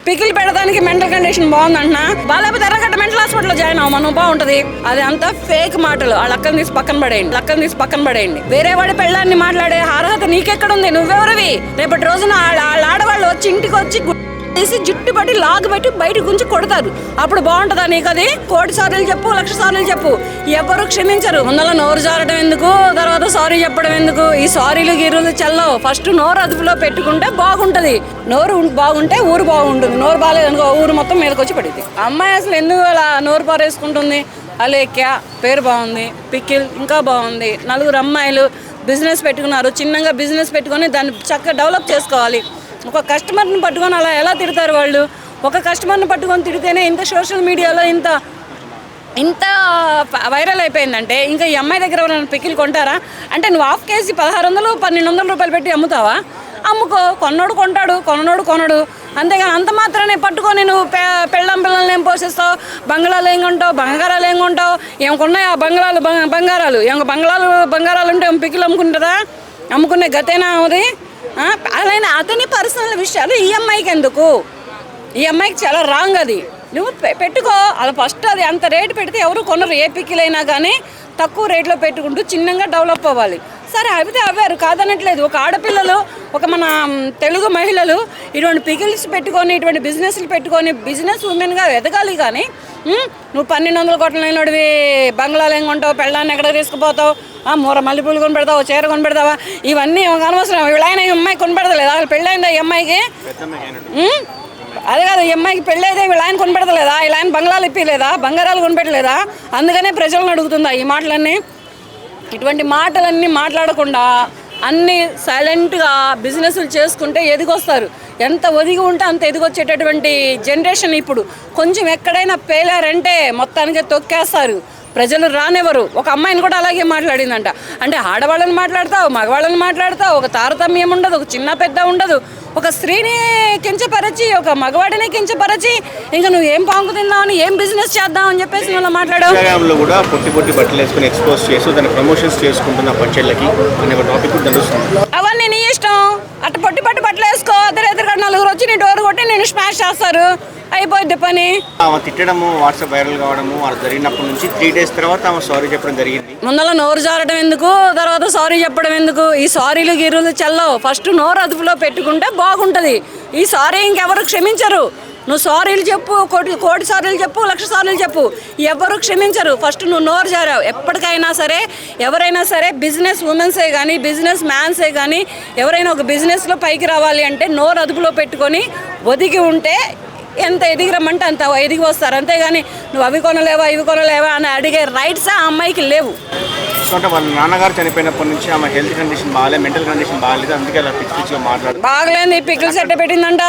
Pickle పెడడానికి mental condition బాగుందంటున్నా, బాలేకపోతే ఎర్రగడ్డ mental హాస్పిటల్లో జాయిన్ అవ్వమను, బాగుంటది. అది అంతా ఫేక్ మాటలు. ఆ లక్కను తీసి పక్కన పడేయండి. వేరే వాడి పెళ్ళాన్ని మాట్లాడే అర్హత నీకెక్కడుంది? నువ్వెవరివి? రేపటి రోజున ఆడవాళ్ళు వచ్చి ఇంటికి వచ్చి తీసి జుట్టు పట్టి లాగు పెట్టి బయట గుంచి కొడతారు. అప్పుడు బాగుంటుందా నీకు? అది 1,000 సార్లు చెప్పు, 1,00,000 సార్లు చెప్పు, ఎవరు క్షమించరు. ముందర నోరు జారడం ఎందుకు, తర్వాత సారీ చెప్పడం ఎందుకు? ఈ సారీలు గిరులు చల్లవు. ఫస్ట్ నోరు అదుపులో పెట్టుకుంటే బాగుంటది. నోరు బాగుంటే ఊరు బాగుంటుంది. నోరు బాగాలేదనుకో ఊరు మొత్తం మీదకి వచ్చి పడింది. అమ్మాయి అసలు ఎందుకు అలా నోరు పారేసుకుంటుంది? అలేఖ్య పేరు బాగుంది, పికిల్ ఇంకా బాగుంది. 4 అమ్మాయిలు బిజినెస్ పెట్టుకున్నారు. చిన్నగా బిజినెస్ పెట్టుకొని దాన్ని చక్కగా డెవలప్ చేసుకోవాలి. ఒక కస్టమర్ని పట్టుకొని అలా ఎలా తిడతారు వాళ్ళు? ఒక కస్టమర్ని పట్టుకొని తిడితేనే ఇంత సోషల్ మీడియాలో ఇంత వైరల్ అయిపోయిందంటే ఇంకా ఈ అమ్మాయి దగ్గర ఎవరైనా పికిల్ కొంటారా? అంటే నువ్వు ½ కేజీ 1,600 1,200 రూపాయలు పెట్టి అమ్ముతావా? అమ్ముకో. కొన్నోడు కొంటాడు, కొనడు. అంతేగాని అంత మాత్రమే పట్టుకొని నువ్వు పిల్లల్ని ఏం పోషిస్తావు? బంగాళాలు ఏం కొంటావు? బంగారాలు ఏం కొంటావు? ఏం కొన్నాయి ఆ బంగారాలు? ఏం బంగారాలు ఉంటే పికిల్ అమ్ముకుంటుందా? అమ్ముకునే గతేనా అది? అలానే అతని పర్సనల్ విషయాలు ఈ అమ్మాయికి ఎందుకు? ఈ అమ్మాయికి చాలా రాంగ్. అది నువ్వు పెట్టుకో. అలా ఫస్ట్ అది అంత రేటు పెడితే ఎవరు కొనరు. ఏ పికిలైనా కానీ తక్కువ రేట్లో పెట్టుకుంటూ చిన్నగా డెవలప్ అవ్వాలి. సరే అయితే అవ్వారు, కాదనట్లేదు. ఒక ఆడపిల్లలు, ఒక మన తెలుగు మహిళలు ఇటువంటి పికిల్స్ పెట్టుకొని, ఇటువంటి బిజినెస్లు పెట్టుకొని బిజినెస్ ఉమెన్గా ఎదగాలి. కానీ నువ్వు 1,200 కోట్ల నిలబడివి బంగ్లాలు ఏం కొంటావు? పెళ్ళాన్ని ఎక్కడ తీసుకుపోతావు? మూర మల్లెపూలు కొని పెడతావు, చీర కొని పెడతావా? ఇవన్నీ అనవసరం. వీళ్ళైన ఈ అమ్మాయి కొని పెడతలేదా? వాళ్ళు పెళ్ళైందా ఈ అమ్మాయికి? అదే కదా, ఈ అమ్మాయికి పెళ్ళి అయితే వీళ్ళ ఆయన కొని పెడతలేదా? వీళ్ళ ఆయన బంగ్లాలు ఇప్పలేదా? బంగారాలు కొనిపెట్టలేదా? అందుకనే ప్రజలను అడుగుతుందా ఈ మాటలన్నీ? ఇటువంటి మాటలన్నీ మాట్లాడకుండా అన్నీ సైలెంట్గా బిజినెస్లు చేసుకుంటే ఎదిగొస్తారు. ఎంత ఒదిగి ఉంటే అంత ఎదిగొచ్చేటటువంటి జనరేషన్ ఇప్పుడు. కొంచెం ఎక్కడైనా పేలారంటే మొత్తానికి తొక్కేస్తారు, ప్రజలు రానివ్వరు. ఒక అమ్మాయిని కూడా అలాగే మాట్లాడిందంట. అంటే ఆడవాళ్ళని మాట్లాడతావు, మగవాళ్ళని మాట్లాడతావు, ఒక తారతమ్యం ఉండదు, ఒక చిన్న పెద్ద ఉండదు. ఒక స్త్రీని కించపరచి, ఒక మగవాడిని కించపరచి, ఇంకా నువ్వు ఏం పాంకు తిందామని, ఏం బిజినెస్ చేద్దాం అని చెప్పేసి నువ్వు మాట్లాడావు. ఇన్స్టాగ్రామ్లో కూడా పొట్టి బట్టలు వేసుకుని ఎక్స్పోజ్ చేస్తూ దాన్ని ప్రమోషన్స్ చేసుకుంటున్న పచ్చళ్ళకి అనే ఒక టాపిక్ తెలుస్తుంది. అవన్నీ నీ ఇష్టం. అటు పొట్టి బట్టలు వేసుకో, ఎదురుగా 4 వచ్చి నీ డోర్ కొట్టి నేను స్మాష్ చేస్తారు, అయిపోద్ది పని. ఆమె తిట్టడము, వాట్సాప్ వైరల్ కావడము అది జరిగినప్పటి నుంచి 3 డేస్ తర్వాత ఆమె సారీ చెప్పడం జరిగింది. ముందర నోరు జారడం ఎందుకు, తర్వాత సారీ చెప్పడం ఎందుకు? ఈ సారీలు గిరులు చల్లవు. ఫస్ట్ నోరు అదుపులో పెట్టుకుంటే బాగుంటది. ఈ సారీ ఇంకెవరు క్షమించరు. నువ్వు సారీలు చెప్పు, 1,000 సారీలు చెప్పు, 1,00,000 సారీలు చెప్పు, ఎవరు క్షమించరు. ఫస్ట్ నువ్వు నోరు జారావు. ఎప్పటికైనా సరే ఎవరైనా సరే బిజినెస్ ఉమెన్సే కానీ బిజినెస్ మ్యాన్సే కానీ ఎవరైనా ఒక బిజినెస్లో పైకి రావాలి అంటే నోరు అదుపులో పెట్టుకొని ఒదిగి ఉంటే ఎంత ఎదిగి రమ్మంటే అంత ఎదిగి వస్తారు. అంతేగాని నువ్వు అవి కొనలేవా అని అడిగే రైట్స్ ఆ అమ్మాయికి లేవు. అంటే వాళ్ళ నాన్నగారు చనిపోయినప్పటి నుంచి ఆమె హెల్త్ కండిషన్ బాగాలేదు, మెంటల్ కండిషన్ బాగాలేదు, అందుకే అలా పిచ్చిగా మాట్లాడు. బాగలేదు. పికిల్ సెట్ పెట్టిందంట.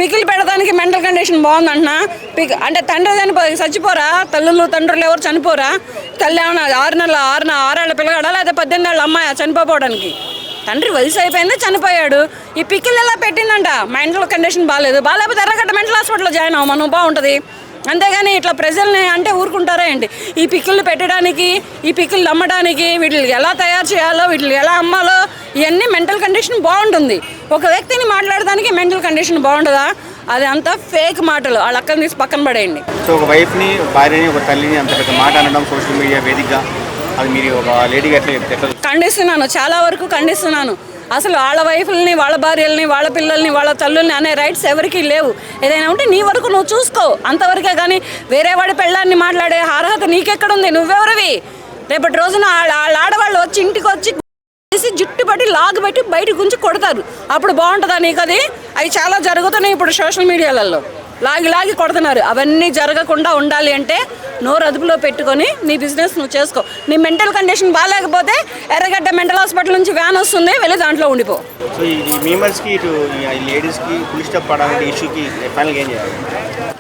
పికిల్ పెడడానికి మెంటల్ కండిషన్ బాగుందంటున్నా. అంటే తండ్రి చచ్చిపోరా? తండ్రులు ఎవరు చనిపోరా? తల్లి ఏమన్నా 6 ఏళ్ళ పిల్లగాడా లేదా 18 ఏళ్ళ అమ్మాయి చనిపోవడానికి? తండ్రి వయసు అయిపోయింది, చనిపోయాడు. ఈ పికిల్ ఎలా పెట్టిందంట? మెంటల్ కండిషన్ బాగాలేకపోతే ఎర్రగడ్డ మెంటల్ హాస్పిటల్లో జాయిన్ అవ్వమను, బాగుంటుంది. అంతేగాని ఇట్లా ప్రజల్ని అంటే ఊరుకుంటారా ఏంటి? ఈ పికిళ్ళు పెట్టడానికి, ఈ పికిళ్ళు అమ్మడానికి, వీటిని ఎలా తయారు చేయాలో, వీటిని ఎలా అమ్మాలో, ఇవన్నీ మెంటల్ కండిషన్ బాగుంటుంది. ఒక వ్యక్తిని మాట్లాడడానికి మెంటల్ కండిషన్ బాగుంటుందా? అది అంతా ఫేక్ మాటలు. ఆ లక్కను తీసి పక్కన పడేయండి. సో ఒక వైఫ్ని, భార్యని, ఒక తల్లిని అంత పెద్ద మాట అనడం సోషల్ మీడియా వేదికగా అది మీరు ఒక లేడీగా ఎట్లా ఖండిస్తున్నాను, చాలా వరకు ఖండిస్తున్నాను. అసలు వాళ్ళ వైఫుల్ని, వాళ్ళ భార్యల్ని, వాళ్ళ పిల్లల్ని, వాళ్ళ తల్లుల్ని అనే రైట్స్ ఎవరికీ లేవు. ఏదైనా ఉంటే నీ వరకు నువ్వు చూసుకో, అంతవరకే. కానీ వేరే వాడి పెళ్ళాన్ని మాట్లాడే అర్హత నీకెక్కడుంది? నువ్వెవరివి? రేపటి రోజున ఆడవాళ్ళు వచ్చి ఇంటికి వచ్చి జుట్టు పట్టి లాగు పెట్టి బయట గుంచి కొడతారు. అప్పుడు బాగుంటుందా నీకు? అది చాలా జరుగుతున్నాయి ఇప్పుడు సోషల్ మీడియాలలో. లాగి కొడుతున్నారు. అవన్నీ జరగకుండా ఉండాలి అంటే నోరు అదుపులో పెట్టుకొని నీ బిజినెస్ నువ్వు చేసుకో. నీ మెంటల్ కండిషన్ బాగాలేకపోతే ఎర్రగడ్డ మెంటల్ హాస్పిటల్ నుంచి వ్యాన్ వస్తుంది, వెళ్ళి దాంట్లో ఉండిపో. సో ఈ మీమర్స్కి, ఇటు లేడీస్కి ఫుల్ స్టాప్ పడాలంటే ఇష్యూకి ఫైనల్గా ఏం చేయాలి?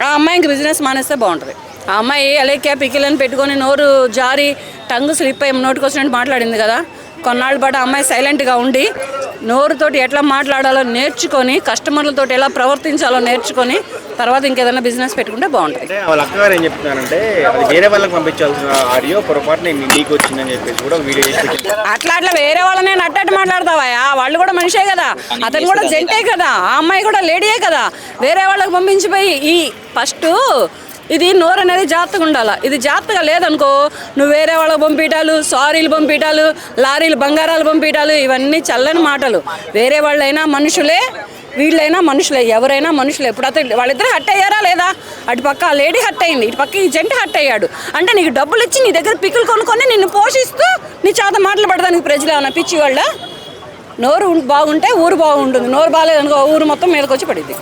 ఆ అమ్మాయికి బిజినెస్ మానేస్తే బాగుంటుంది. ఆ అమ్మాయి అలేఖ్య పికిలని పెట్టుకొని నోరు జారి టంగు స్లిప్ అయ్యి నోటికి వచ్చినట్టు మాట్లాడింది కదా. కొన్నాళ్ళ పాటు అమ్మాయి సైలెంట్గా ఉండి నోరుతోటి ఎట్లా మాట్లాడాలో నేర్చుకొని కస్టమర్లతోటి ఎలా ప్రవర్తించాలో నేర్చుకొని తర్వాత ఇంకేదైనా బిజినెస్ పెట్టుకుంటే బాగుంటుంది. అంటే వాళ్ళ అక్కగారు ఏం చెప్తున్నారంటే అది వేరే వాళ్ళకి పంపించాల్సిన ఆడియో పొరపాటున మీకు వచ్చిందని చెప్పేసి కూడా వీడియో చేసి పెట్టారు. అట్లా వేరే వాళ్ళనే అట్టట్టు మాట్లాడతావా? వాళ్ళు కూడా మనిషే కదా, అతను కూడా జెంటే కదా, ఆ అమ్మాయి కూడా లేడీయే కదా. వేరే వాళ్ళకి పంపించిపోయి ఈ ఫస్ట్ ఇది నోరు అనేది జాగ్రత్తగా ఉండాలి. ఇది జాగ్రత్తగా లేదనుకో నువ్వు వేరే వాళ్ళకి పంపించాలు, సారీలు పంపించాలు, లారీలు బంగారాలు పంపించాలు, ఇవన్నీ చల్లని మాటలు. వేరే వాళ్ళైనా మనుషులే, వీళ్ళైనా మనుషులే, ఎవరైనా మనుషులే. ఇప్పుడు అతను వాళ్ళిద్దరు హట్ అయ్యారా లేదా? అటు పక్క ఆ లేడీ హట్ అయింది, ఇటు పక్క ఈ జంట హట్ అయ్యాడు. అంటే నీకు డబ్బులు ఇచ్చి నీ దగ్గర పిక్కులు కొనుక్కొని నిన్ను పోషిస్తూ నీ చేత మాటలు పడడానికి ప్రజలు ఏమన్నా పిచ్చి వాళ్ళ? నోరు బాగుంటే ఊరు బాగుంటుంది, నోరు బాగాలేదనుకో ఊరు మొత్తం మీదకి వచ్చి పడింది.